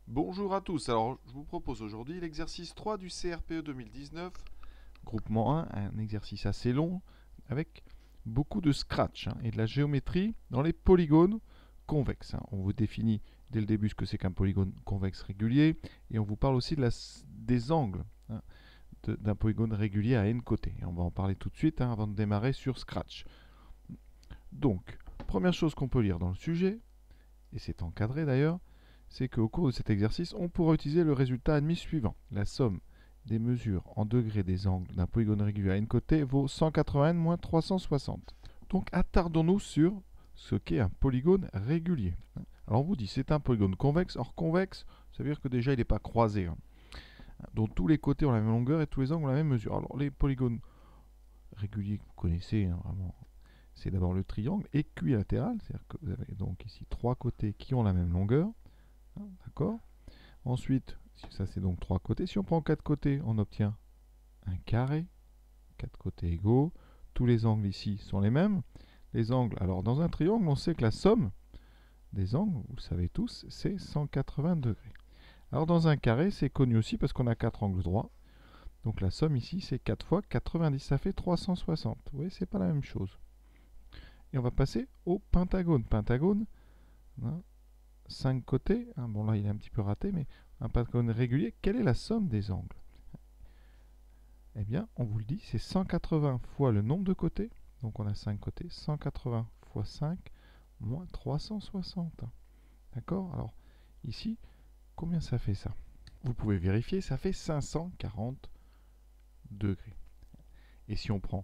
Bonjour à tous, alors je vous propose aujourd'hui l'exercice 3 du CRPE 2019, groupement 1, un exercice assez long avec beaucoup de scratch et de la géométrie dans les polygones convexes. On vous définit dès le début ce que c'est qu'un polygone convexe régulier et on vous parle aussi des angles d'un polygone régulier à n côtés. Et on va en parler tout de suite avant de démarrer sur Scratch. Donc, première chose qu'on peut lire dans le sujet, et c'est encadré d'ailleurs, c'est qu'au cours de cet exercice, on pourra utiliser le résultat admis suivant. La somme des mesures en degrés des angles d'un polygone régulier à n côté vaut 180 moins 360. Donc attardons-nous sur ce qu'est un polygone régulier. Alors on vous dit c'est un polygone convexe. Or convexe, ça veut dire que déjà il n'est pas croisé. Donc tous les côtés ont la même longueur et tous les angles ont la même mesure. Alors les polygones réguliers que vous connaissez, vraiment, c'est d'abord le triangle équilatéral, c'est-à-dire que vous avez donc ici trois côtés qui ont la même longueur. D'accord. Ensuite, ça c'est donc trois côtés. Si on prend quatre côtés, on obtient un carré. Quatre côtés égaux. Tous les angles ici sont les mêmes. Les angles, alors dans un triangle, on sait que la somme des angles, vous le savez tous, c'est 180 degrés. Alors dans un carré, c'est connu aussi parce qu'on a quatre angles droits. Donc la somme ici, c'est 4 fois 90, ça fait 360. Vous voyez, c'est pas la même chose. Et on va passer au pentagone. Pentagone, 5 côtés. Bon là, il est un petit peu raté, mais un pentagone régulier, quelle est la somme des angles? Eh bien, on vous le dit, c'est 180 fois le nombre de côtés. Donc on a 5 côtés. 180 fois 5 moins 360. D'accord? Alors, ici, combien ça fait ça? Vous pouvez vérifier, ça fait 540 degrés. Et si on prend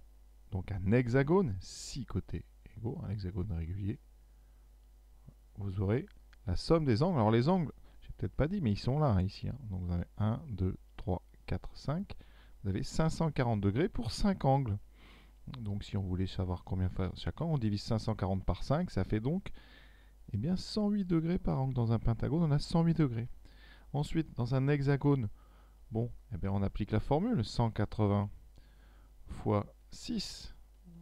donc un hexagone, 6 côtés égaux, un hexagone régulier, vous aurez la somme des angles. Alors les angles, j'ai peut-être pas dit, mais ils sont là, ici. Donc vous avez 1, 2, 3, 4, 5. Vous avez 540 degrés pour 5 angles. Donc si on voulait savoir combien fait chaque angle, on divise 540 par 5, ça fait donc 108 degrés par angle. Dans un pentagone, on a 108 degrés. Ensuite, dans un hexagone, on applique la formule 180 fois 6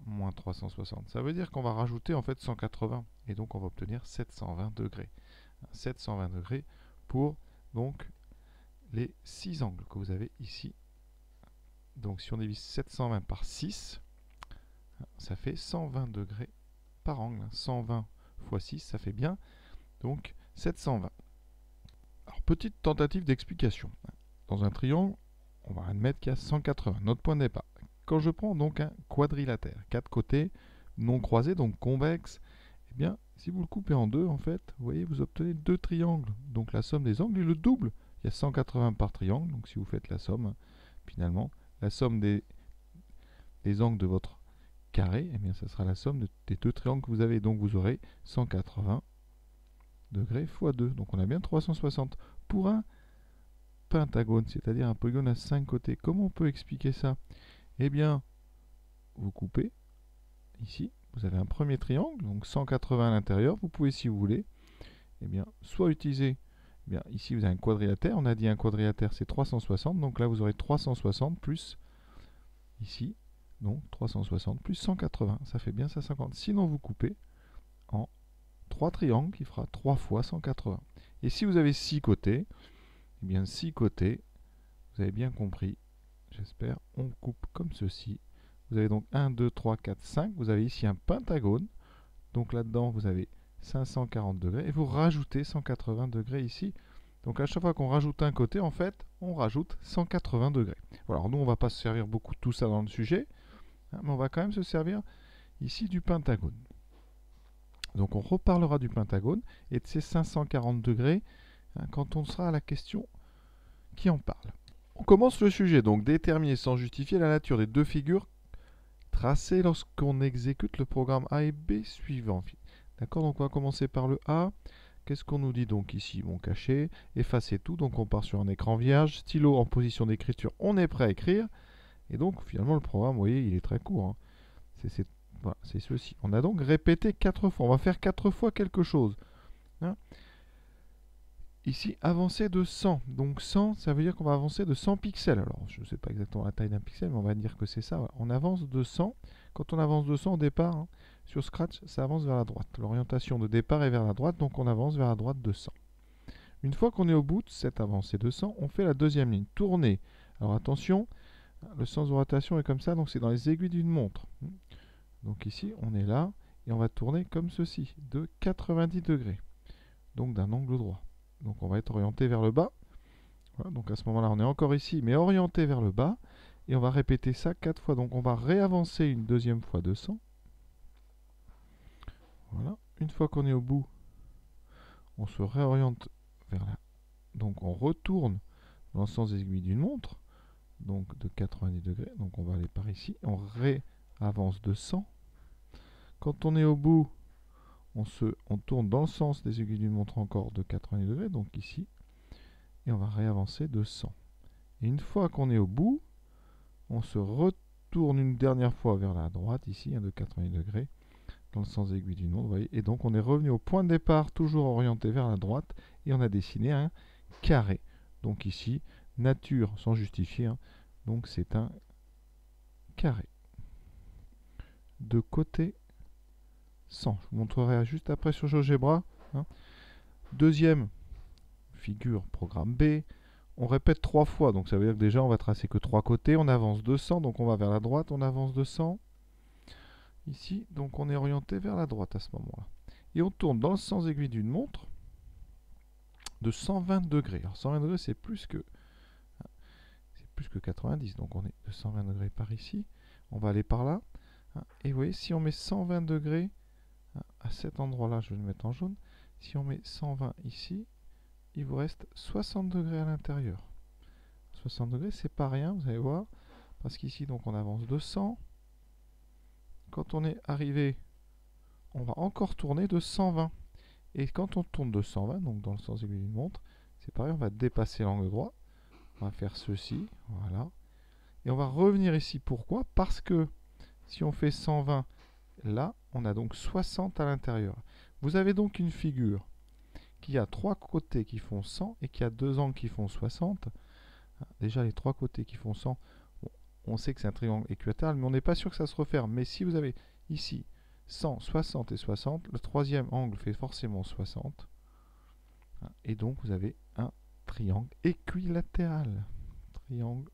moins 360. Ça veut dire qu'on va rajouter en fait 180 et donc on va obtenir 720 degrés. 720 degrés pour donc les 6 angles que vous avez ici. Donc si on divise 720 par 6, ça fait 120 degrés par angle. 120 fois 6, ça fait bien donc 720. Alors petite tentative d'explication. Dans un triangle, on va admettre qu'il y a 180, notre point de départ. Quand je prends donc un quadrilatère, 4 côtés non croisés, donc convexes, si vous le coupez en deux, en fait, vous voyez, vous obtenez deux triangles. Donc la somme des angles est le double. Il y a 180 par triangle, donc si vous faites la somme, finalement, la somme des angles de votre carré, ça sera la somme des deux triangles que vous avez. Donc vous aurez 180 degrés fois 2. Donc on a bien 360. Pour un pentagone, c'est-à-dire un polygone à 5 côtés, comment on peut expliquer ça? Eh bien, vous coupez ici, vous avez un premier triangle, donc 180 à l'intérieur. Vous pouvez, si vous voulez, soit utiliser, ici vous avez un quadrilatère. On a dit un quadrilatère c'est 360, donc là vous aurez 360 plus ici, donc 360 plus 180, ça fait bien 150. Sinon vous coupez en 3 triangles qui fera 3 fois 180. Et si vous avez 6 côtés, 6 côtés, vous avez bien compris, j'espère, on coupe comme ceci. Vous avez donc 1, 2, 3, 4, 5. Vous avez ici un pentagone. Donc là-dedans, vous avez 540 degrés. Et vous rajoutez 180 degrés ici. Donc à chaque fois qu'on rajoute un côté, en fait, on rajoute 180 degrés. Voilà, alors nous, on ne va pas se servir beaucoup de tout ça dans le sujet. Mais on va quand même se servir ici du pentagone. Donc on reparlera du pentagone et de ces 540 degrés quand on sera à la question qui en parle. On commence le sujet, donc déterminer sans justifier la nature des deux figures tracées lorsqu'on exécute le programme A et B suivant. D'accord, donc on va commencer par le A. Qu'est-ce qu'on nous dit donc ici? Bon, cacher, effacer tout, donc on part sur un écran vierge, stylo en position d'écriture, on est prêt à écrire. Et donc finalement le programme, vous voyez, il est très court. Voilà, c'est ceci. On a donc répété 4 fois, on va faire 4 fois quelque chose. Ici, avancer de 100. Donc 100, ça veut dire qu'on va avancer de 100 pixels. Alors, je ne sais pas exactement la taille d'un pixel, mais on va dire que c'est ça. Voilà. On avance de 100. Quand on avance de 100 au départ, sur Scratch, ça avance vers la droite. L'orientation de départ est vers la droite, donc on avance vers la droite de 100. Une fois qu'on est au bout de cette avancée de 100, on fait la deuxième ligne. Tourner. Alors attention, le sens de rotation est comme ça, donc c'est dans les aiguilles d'une montre. Donc ici, on est là, et on va tourner comme ceci, de 90 degrés. Donc d'un angle droit. Donc on va être orienté vers le bas. Voilà, donc à ce moment-là, on est encore ici, mais orienté vers le bas. Et on va répéter ça 4 fois. Donc on va réavancer une deuxième fois de 100. Voilà. Une fois qu'on est au bout, on se réoriente vers là. Donc on retourne dans le sens des aiguilles d'une montre. Donc de 90 degrés. Donc on va aller par ici. On réavance de 100. Quand on est au bout, on tourne dans le sens des aiguilles d'une montre encore de 90 degrés. Donc ici. Et on va réavancer de 100. Et une fois qu'on est au bout, on se retourne une dernière fois vers la droite, ici, de 90 degrés, dans le sens aiguille d'une montre, vous voyez. Et donc on est revenu au point de départ, toujours orienté vers la droite, et on a dessiné un carré. Donc ici, nature sans justifier, hein. Donc c'est un carré. De côté 100. Je vous montrerai juste après sur GeoGebra. Hein. Deuxième figure, programme B. On répète 3 fois, donc ça veut dire que déjà on va tracer que 3 côtés. On avance 200, donc on va vers la droite, on avance 200. Ici, donc on est orienté vers la droite à ce moment-là. Et on tourne dans le sens aiguille d'une montre de 120 degrés. Alors 120 degrés, c'est plus que 90, donc on est de 120 degrés par ici. On va aller par là. Et vous voyez, si on met 120 degrés à cet endroit-là, je vais le mettre en jaune. Si on met 120 ici, il vous reste 60 degrés à l'intérieur. 60 degrés, c'est pas rien, vous allez voir. Parce qu'ici, donc, on avance de 100. Quand on est arrivé, on va encore tourner de 120. Et quand on tourne de 120, donc dans le sens aiguille d'une montre, c'est pareil, on va dépasser l'angle droit. On va faire ceci, voilà. Et on va revenir ici. Pourquoi? Parce que si on fait 120, là, on a donc 60 à l'intérieur. Vous avez donc une figure qui a 3 côtés qui font 100 et qui a 2 angles qui font 60. Déjà, les 3 côtés qui font 100, on sait que c'est un triangle équilatéral, mais on n'est pas sûr que ça se referme. Mais si vous avez ici 100, 60 et 60, le troisième angle fait forcément 60. Et donc, vous avez un triangle équilatéral. Triangle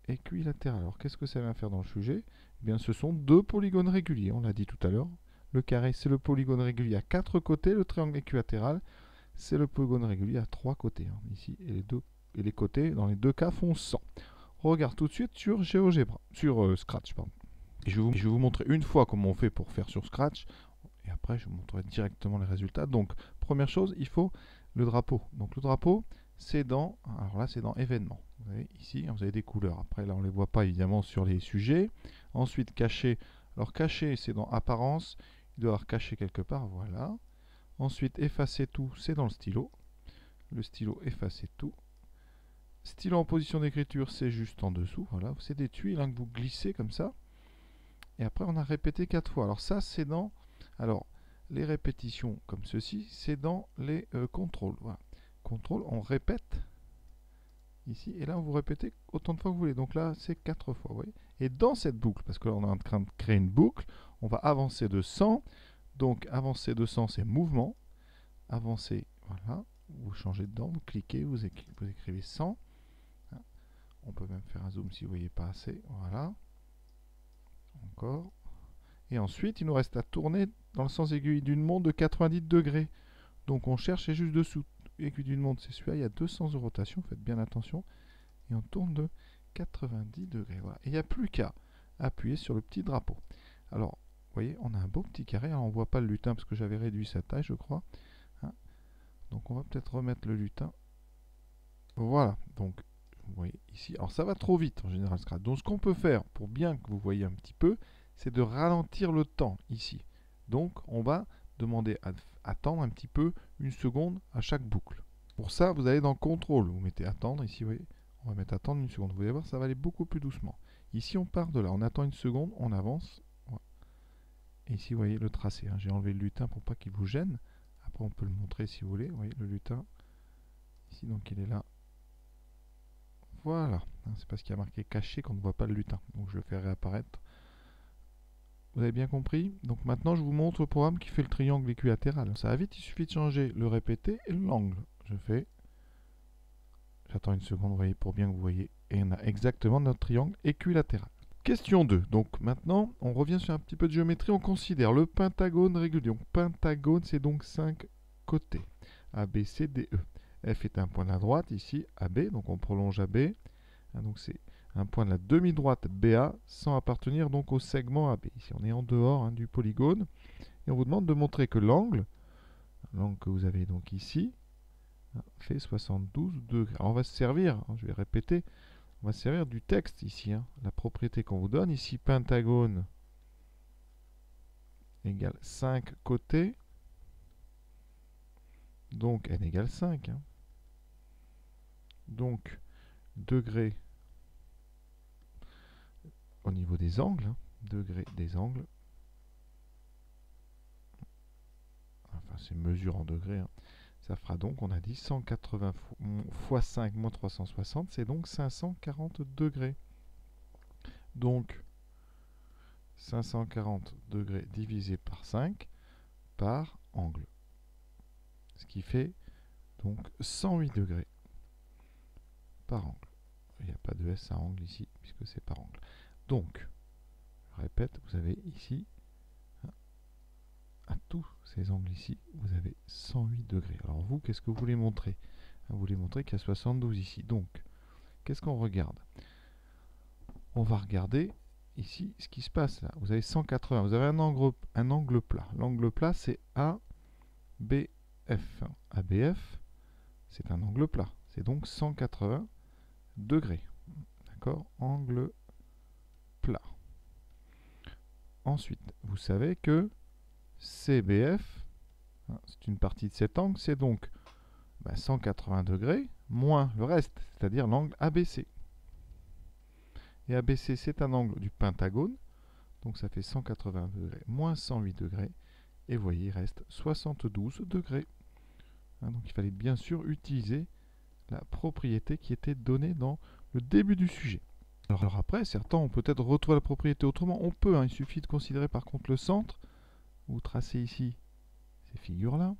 équilatéral. Alors, qu'est-ce que ça vient faire dans le sujet? Eh bien, ce sont deux polygones réguliers, on l'a dit tout à l'heure. Le carré, c'est le polygone régulier à 4 côtés. Le triangle équilatéral, c'est le polygone régulier à 3 côtés. Hein, ici, et les côtés, dans les deux cas, font 100. On regarde tout de suite sur GeoGebra, sur Scratch, pardon. Et je vais vous montrer une fois comment on fait pour faire sur Scratch. Et après, je vous montrerai directement les résultats. Donc, première chose, il faut le drapeau. Donc, le drapeau, c'est dans, alors là, c'est dans événements. Vous voyez, ici, vous avez des couleurs. Après, là, on ne les voit pas, évidemment, sur les sujets. Ensuite, caché. Alors, caché, c'est dans apparence. Il doit avoir caché quelque part, voilà. Ensuite, effacer tout, c'est dans le stylo. Le stylo, effacer tout. Stylo en position d'écriture, c'est juste en dessous. Voilà, c'est des tuiles hein, que vous glissez comme ça. Et après, on a répété 4 fois. Alors ça, c'est dans... Alors, les répétitions comme ceci, c'est dans les contrôles. Voilà. Contrôle, on répète ici. Et là, vous répétez autant de fois que vous voulez. Donc là, c'est 4 fois. Vous voyez. Et dans cette boucle, parce que là, on est en train de créer une boucle, on va avancer de 100. Donc, avancer de 100, c'est mouvement. Avancer, voilà. Vous changez dedans, vous cliquez, vous écrivez 100. On peut même faire un zoom si vous ne voyez pas assez. Voilà. Encore. Et ensuite, il nous reste à tourner dans le sens aiguille d'une montre de 90 degrés. Donc on cherche, c'est juste dessous. Aiguille d'une montre, c'est celui-là. Il y a deux sens de rotation, faites bien attention. Et on tourne de 90 degrés. Voilà. Et il n'y a plus qu'à appuyer sur le petit drapeau. Alors, vous voyez, on a un beau petit carré. Alors, on ne voit pas le lutin parce que j'avais réduit sa taille, je crois. Hein. Donc on va peut-être remettre le lutin. Voilà. Donc, vous voyez ici. Alors ça va trop vite en général Scratch. Donc ce qu'on peut faire pour bien que vous voyez un petit peu, c'est de ralentir le temps ici. Donc on va demander à attendre un petit peu une seconde à chaque boucle. Pour ça, vous allez dans contrôle, vous mettez attendre, ici vous voyez, on va mettre attendre une seconde. Vous allez voir, ça va aller beaucoup plus doucement. Ici on part de là, on attend une seconde, on avance. Voilà. Et ici vous voyez le tracé, hein. J'ai enlevé le lutin pour pas qu'il vous gêne. Après on peut le montrer si vous voulez, vous voyez le lutin. Ici donc il est là. Voilà, c'est parce qu'il y a marqué caché qu'on ne voit pas le lutin. Donc je le fais réapparaître. Vous avez bien compris? Donc maintenant, je vous montre le programme qui fait le triangle équilatéral. Ça va vite, il suffit de changer le répété et l'angle. J'attends une seconde, vous voyez, pour bien que vous voyez. Et on a exactement notre triangle équilatéral. Question 2. Donc maintenant, on revient sur un petit peu de géométrie. On considère le pentagone régulier. Donc pentagone, c'est donc 5 côtés. A, B, C, D, E. F est un point de la droite, ici, AB. Donc on prolonge AB. Donc c'est un point de la demi-droite BA sans appartenir donc au segment AB. Ici, on est en dehors du polygone. Et on vous demande de montrer que l'angle que vous avez donc ici, fait 72 degrés. Alors on va se servir, je vais répéter, on va se servir du texte ici. La propriété qu'on vous donne, ici, pentagone égale 5 côtés. Donc n égale 5. Donc, degré au niveau des angles, degré des angles, enfin c'est mesure en degrés, ça fera donc, on a dit 180 fois 5 moins 360, c'est donc 540 degrés. Donc 540 degrés divisé par 5 par angle. Ce qui fait donc 108 degrés par angle. Il n'y a pas de S à angle ici, puisque c'est par angle. Donc, je répète, vous avez ici, à tous ces angles ici, vous avez 108 degrés. Alors vous, qu'est-ce que vous voulez montrer? Vous voulez montrer qu'il y a 72 ici. Donc, qu'est-ce qu'on regarde? On va regarder ici ce qui se passe là. Vous avez 180, vous avez un angle plat. L'angle plat, c'est ABF. ABF, c'est un angle plat. C'est donc 180 degrés. D'accord? Angle plat. Ensuite, vous savez que CBF, c'est une partie de cet angle, c'est donc 180 degrés moins le reste, c'est-à-dire l'angle ABC. Et ABC, c'est un angle du pentagone, donc ça fait 180 degrés moins 108 degrés, et vous voyez, il reste 72 degrés. Donc il fallait bien sûr utiliser la propriété qui était donnée dans le début du sujet. Alors après, certains ont peut-être retrouvé la propriété autrement. On peut, il suffit de considérer par contre le centre. Vous tracez ici ces figures-là.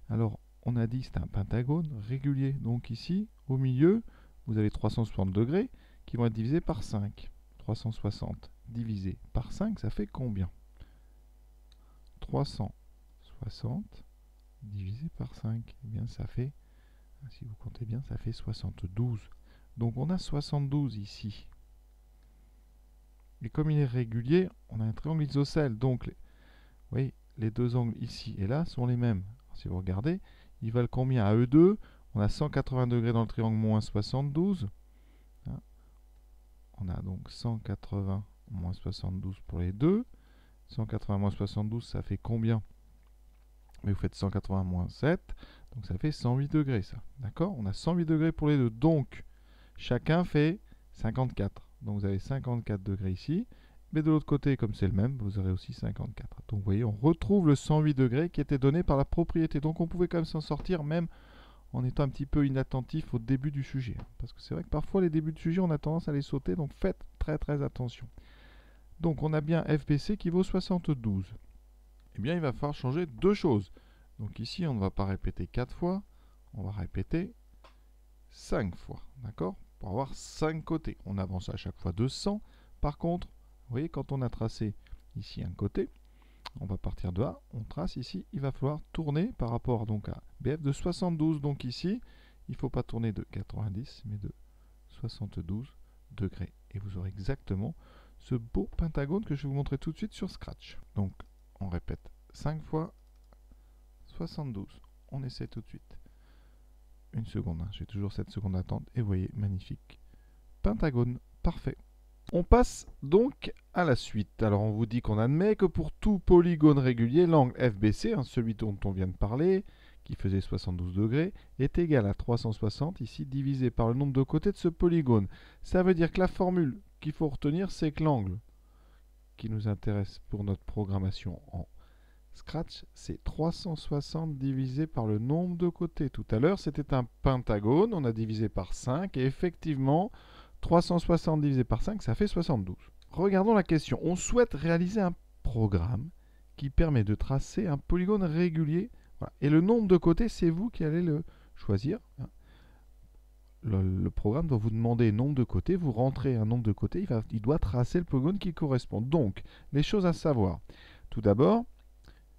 Alors, on a dit que c'est un pentagone régulier. Donc ici, au milieu, vous avez 360 degrés qui vont être divisés par 5. 360 divisé par 5, ça fait combien? 360 divisé par 5. Eh bien, ça fait, si vous comptez bien, ça fait 72. Donc on a 72 ici. Et comme il est régulier, on a un triangle isocèle. Donc, vous voyez, les deux angles ici et là sont les mêmes. Alors, si vous regardez, ils valent combien à E2? On a 180 degrés dans le triangle moins 72. On a donc 180 moins 72 pour les deux. 180 moins 72, ça fait combien? Mais vous faites 180 moins 7, donc ça fait 108 degrés, ça. D'accord? On a 108 degrés pour les deux. Donc, chacun fait 54. Donc, vous avez 54 degrés ici. Mais de l'autre côté, comme c'est le même, vous aurez aussi 54. Donc, vous voyez, on retrouve le 108 degrés qui était donné par la propriété. Donc, on pouvait quand même s'en sortir, même en étant un petit peu inattentif au début du sujet. Parce que c'est vrai que parfois, les débuts de sujet, on a tendance à les sauter. Donc, faites très, très attention. Donc, on a bien FBC qui vaut 72. Eh bien, il va falloir changer deux choses. Donc ici, on ne va pas répéter 4 fois, on va répéter 5 fois, d'accord? Pour avoir 5 côtés. On avance à chaque fois de 100. Par contre, vous voyez, quand on a tracé ici un côté, on va partir de A, on trace ici, il va falloir tourner par rapport donc à BF de 72. Donc ici, il ne faut pas tourner de 90, mais de 72 degrés. Et vous aurez exactement ce beau pentagone que je vais vous montrer tout de suite sur Scratch. Donc, on répète 5 fois 72. On essaie tout de suite. Une seconde, j'ai toujours cette seconde d'attente. Et vous voyez, magnifique. Pentagone, parfait. On passe donc à la suite. Alors on vous dit qu'on admet que pour tout polygone régulier, l'angle FBC, celui dont on vient de parler, qui faisait 72 degrés, est égal à 360, ici, divisé par le nombre de côtés de ce polygone. Ça veut dire que la formule qu'il faut retenir, c'est que l'angle qui nous intéresse pour notre programmation en Scratch, c'est 360 divisé par le nombre de côtés. Tout à l'heure, c'était un pentagone, on a divisé par 5, et effectivement, 360 divisé par 5, ça fait 72. regardons la question. On souhaite réaliser un programme qui permet de tracer un polygone régulier. Voilà. Et le nombre de côtés, c'est vous qui allez le choisir. Le programme doit vous demander nombre de côtés. Vous rentrez un nombre de côtés. Il doit tracer le polygone qui correspond. Donc, les choses à savoir. Tout d'abord,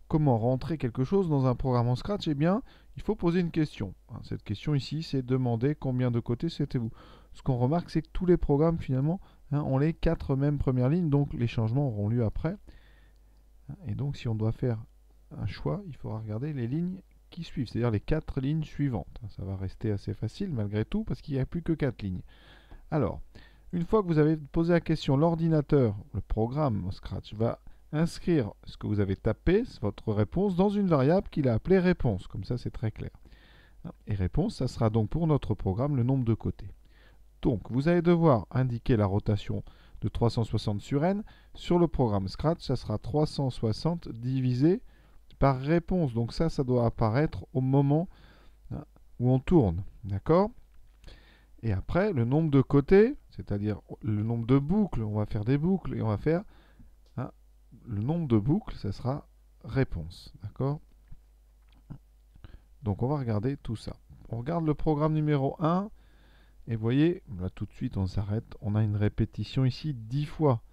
comment rentrer quelque chose dans un programme en Scratch? Eh bien, il faut poser une question. Cette question ici, c'est demander combien de côtés c'était-vous. Ce qu'on remarque, c'est que tous les programmes, finalement, ont les 4 mêmes premières lignes, donc les changements auront lieu après. Et donc, si on doit faire un choix, il faudra regarder les lignes qui suivent, c'est-à-dire les 4 lignes suivantes. Ça va rester assez facile malgré tout, parce qu'il n'y a plus que 4 lignes. Alors, une fois que vous avez posé la question, l'ordinateur, le programme Scratch, va inscrire ce que vous avez tapé, votre réponse, dans une variable qu'il a appelée réponse. Comme ça, c'est très clair. Et réponse, ça sera donc pour notre programme le nombre de côtés. Donc, vous allez devoir indiquer la rotation de 360 sur n. Sur le programme Scratch, ça sera 360 divisé par réponse. Donc ça doit apparaître au moment où on tourne. D'accord? Et après, le nombre de côtés, c'est-à-dire le nombre de boucles, on va faire des boucles et on va faire le nombre de boucles, ça sera réponse. D'accord? Donc on va regarder tout ça. On regarde le programme numéro 1. Et vous voyez, là tout de suite on s'arrête. On a une répétition ici 10 fois.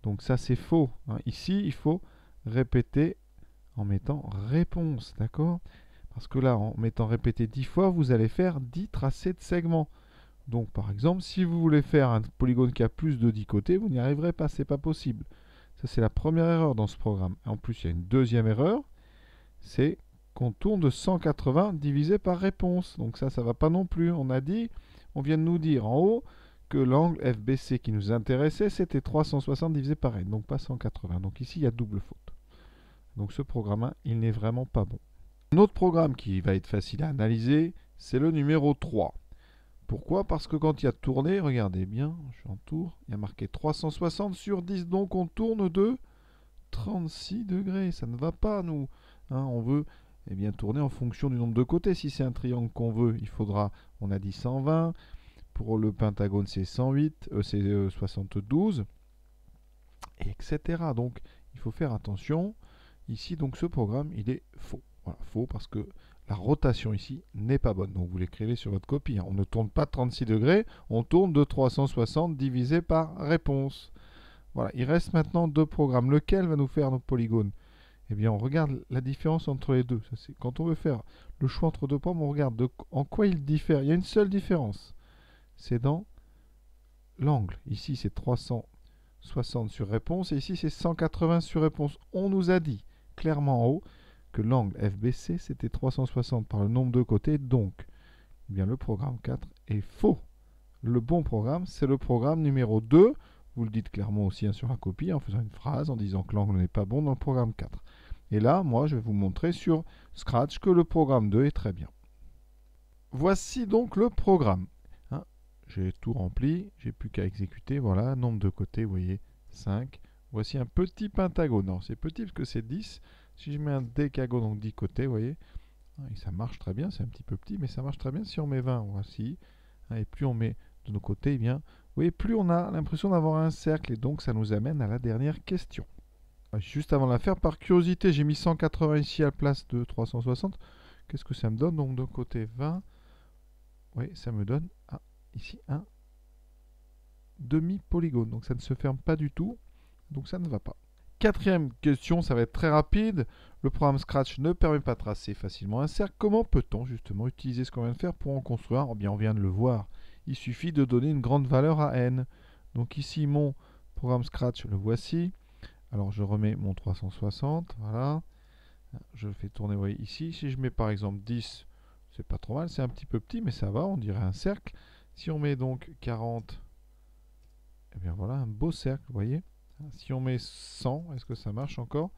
Donc ça c'est faux. Ici il faut répéter en mettant réponse. D'accord? Parce que là, en mettant répété 10 fois, vous allez faire 10 tracés de segments. Donc par exemple, si vous voulez faire un polygone qui a plus de 10 côtés, vous n'y arriverez pas, c'est pas possible. Ça c'est la première erreur dans ce programme. Et en plus, il y a une deuxième erreur, c'est qu'on tourne de 180 divisé par réponse. Donc ça va pas non plus. On vient de nous dire en haut que l'angle FBC qui nous intéressait, c'était 360 divisé par n, donc pas 180. Donc ici, il y a double faute. Donc ce programme, il n'est vraiment pas bon. Un autre programme qui va être facile à analyser, c'est le numéro 3. Pourquoi? Parce que quand il y a tourné, regardez bien, je suis en tour, il y a marqué 360 sur 10, donc on tourne de 36 degrés. Ça ne va pas, nous. On veut tourner en fonction du nombre de côtés. Si c'est un triangle qu'on veut, il faudra, on a dit 120. Pour le pentagone, c'est 108, c'est 72, etc. Donc, il faut faire attention. Ici, donc, ce programme, il est faux. Voilà, faux parce que la rotation ici n'est pas bonne. Donc, vous l'écrivez sur votre copie. On ne tourne pas de 36 degrés, on tourne de 360 divisé par réponse. Voilà, il reste maintenant deux programmes. Lequel va nous faire nos polygones? Eh bien, on regarde la différence entre les deux. Quand on veut faire le choix entre deux programmes, on regarde en quoi ils diffèrent. Il y a une seule différence. C'est dans l'angle. Ici, c'est 360 sur réponse et ici, c'est 180 sur réponse. On nous a dit clairement en haut que l'angle FBC, c'était 360 par le nombre de côtés. Donc, eh bien, le programme 4 est faux. Le bon programme, c'est le programme numéro 2. Vous le dites clairement aussi sur la copie en faisant une phrase en disant que l'angle n'est pas bon dans le programme 4. Et là, moi, je vais vous montrer sur Scratch que le programme 2 est très bien. Voici donc le programme. J'ai tout rempli, j'ai plus qu'à exécuter. Voilà, nombre de côtés, vous voyez, 5. Voici un petit pentagone. Non, c'est petit parce que c'est 10. Si je mets un décagone, donc 10 côtés, vous voyez, et ça marche très bien. C'est un petit peu petit, mais ça marche très bien. Si on met 20, voici. Et plus on met de nos côtés, eh bien, vous voyez, plus on a l'impression d'avoir un cercle. Et donc, ça nous amène à la dernière question. Juste avant de la faire, par curiosité, j'ai mis 180 ici à la place de 360. Qu'est-ce que ça me donne? Donc, de côté 20. Oui, ça me donne ici un demi-polygone. Donc, ça ne se ferme pas du tout. Donc, ça ne va pas. Quatrième question, ça va être très rapide. Le programme Scratch ne permet pas de tracer facilement un cercle. Comment peut-on justement utiliser ce qu'on vient de faire pour en construire? Eh bien, on vient de le voir. Il suffit de donner une grande valeur à n. Donc ici, mon programme Scratch, le voici. Alors, je remets mon 360. Voilà. Je le fais tourner, vous voyez, ici. Si je mets par exemple 10, c'est pas trop mal. C'est un petit peu petit, mais ça va. On dirait un cercle. Si on met donc 40, eh bien voilà, un beau cercle, vous voyez. Si on met 100, est-ce que ça marche encore?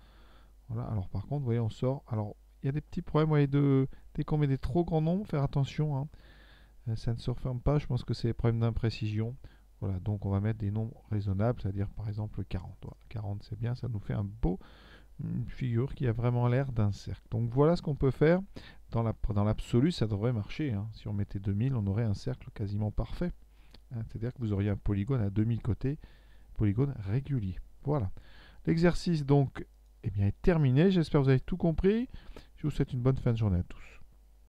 Voilà, alors par contre, vous voyez, on sort. Alors, il y a des petits problèmes, vous voyez, dès qu'on met des trop grands nombres, faire attention. Ça ne se referme pas, je pense que c'est des problèmes d'imprécision. Voilà, donc on va mettre des nombres raisonnables, c'est-à-dire par exemple 40. Voilà, 40, c'est bien, ça nous fait une figure qui a vraiment l'air d'un cercle. Donc voilà ce qu'on peut faire. Dans l'absolu, ça devrait marcher. Si on mettait 2000, on aurait un cercle quasiment parfait. C'est-à-dire que vous auriez un polygone à 2000 côtés polygone régulier. Voilà. L'exercice donc est terminé. J'espère que vous avez tout compris. Je vous souhaite une bonne fin de journée à tous.